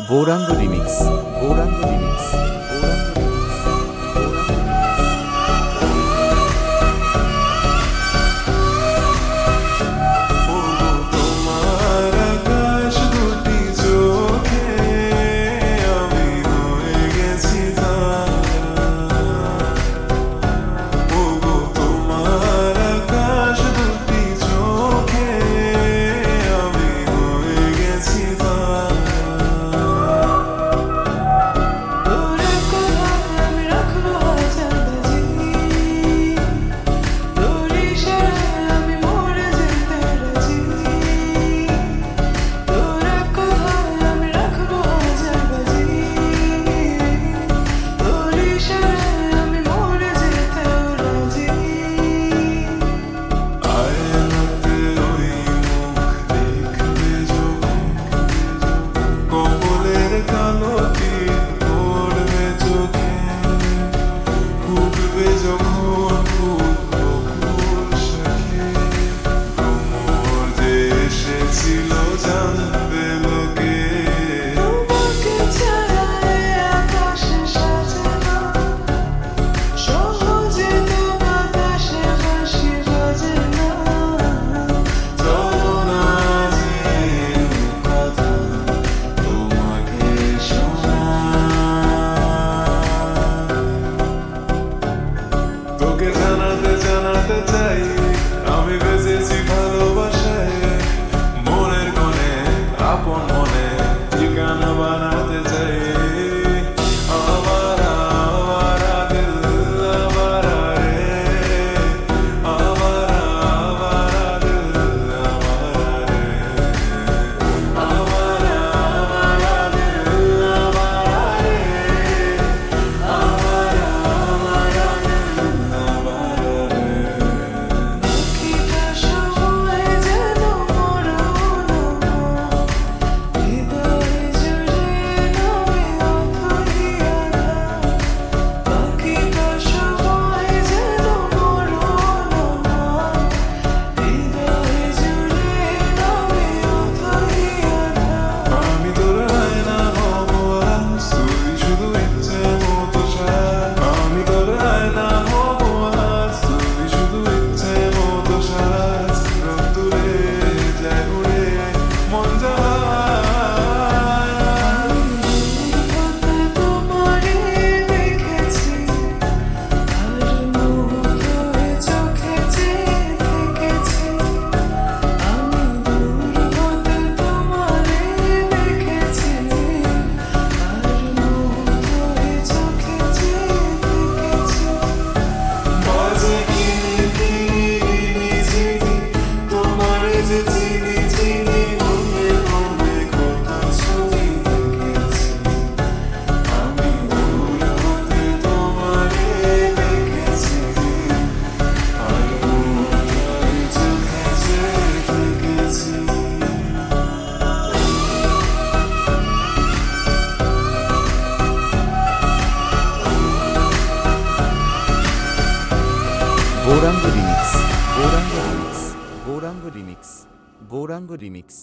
Gauranga remix, Gauranga remix, Gauranga remix, তোমার আকাশ দুটি চোখে আমি হয়ে গেছি ওগো তোমার আকাশ দুটি চোখে আমি হয়ে গেছি তোকে জানাতে চাই আমি বেঁচেছি ভালোবাসায় মনের কোণে আপন মনে ঠিকানা বানাতে চাই আওয়ারা আওয়ারা দিল আওয়ারা রে আওয়ারা আওয়ারা দিল আওয়ারা রে আওয়ারা আওয়ারা দিল আওয়ারা রে আওয়ারা আওয়ারা Gouranga remix, Gauranga remix, Gauranga remix, Gauranga remix.